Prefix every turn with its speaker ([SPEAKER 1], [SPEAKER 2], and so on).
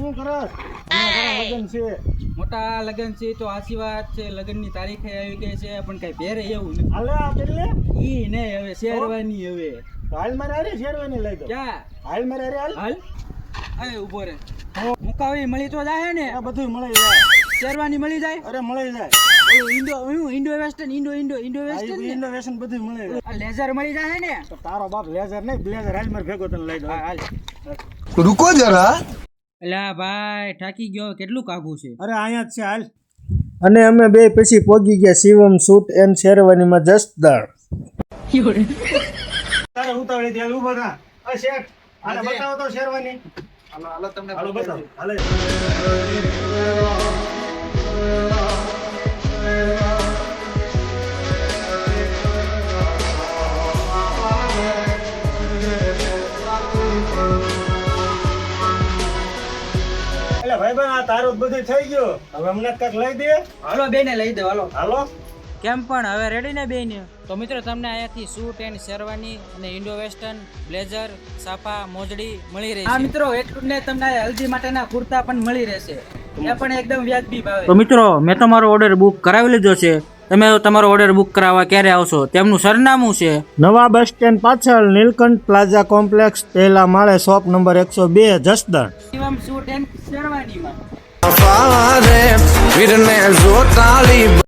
[SPEAKER 1] શું કરસ લગન છે
[SPEAKER 2] મોટા લગન છે તો આછી વાત છે, લગનની તારીખે આવી ગઈ છે પણ કઈ પહેરે એવું નથી.
[SPEAKER 1] હાલે આ કેટલે
[SPEAKER 2] ઈ નહીં હવે શેરવાની હવે
[SPEAKER 1] હાલ મારે આરે શેરવાની લઈ દો.
[SPEAKER 2] ક્યાં
[SPEAKER 1] હાલ મારે આરે હાલ
[SPEAKER 2] હાલ અરે ઉભો રે મુકાવી મળી તો જાય ને,
[SPEAKER 1] આ બધું મળી જાય.
[SPEAKER 2] શેરવાની મળી જાય.
[SPEAKER 1] અરે મળી જાય.
[SPEAKER 2] Indo western Indo western
[SPEAKER 1] innovation બધું મળી જાય.
[SPEAKER 2] લેઝર મળી જાય ને.
[SPEAKER 1] તો તારો બાપ લેઝર નહીં બ્લેઝર હાલ મારે ભેગો તને લઈ દો.
[SPEAKER 2] હાલ
[SPEAKER 3] रुको जरा
[SPEAKER 2] એલા ભાઈ થાકી ગયો, કેટલું કાગું છે.
[SPEAKER 1] અરે અહીંયા જ છે હાલ. અને અમે બે પછી પોગી ગયા શિવમ સૂટ એન્ડ શેરવાનીમાં જસદણ. તારે ઉતાવળી ત્યાં ઊભો થા. આ શેઠ આને બતાવો તો શેરવાની. હાલો તમને બતાવો. હાલે એટલે ભાઈ બન આ તારું જ બધું થઈ ગયું. હવે અમને કાંઈક લઈ દે.
[SPEAKER 2] હાલો બેને લઈ દો હાલો.
[SPEAKER 1] હાલો
[SPEAKER 2] કેમ પણ હવે રેડી ને બેન? તો મિત્રો તમને અહીંયાથી સૂટ એન્ડ શેરવાની અને ઇન્ડો વેસ્ટર્ન બ્લેઝર સાફા મોજડી મળી રહી છે. હા મિત્રો એટલું ને તમને હલ્દી માટેના કુર્તા પણ મળી રહેશે, એ પણ એકદમ વ્યાજબી ભાવે. તો મિત્રો મેં તમારો ઓર્ડર બુક કરાવી લીધો છે. તમે તમારો ઓર્ડર બુક કરાવવા ક્યારે આવશો? તેમનું સરનામું છે
[SPEAKER 1] નવા બસ સ્ટેન્ડ પાછળ નીલકંઠ પ્લાઝા કોમ્પ્લેક્સ, પહેલા માળે, shop number 102, Jasdan.
[SPEAKER 2] Shivam suit and શેરવાનીમાં.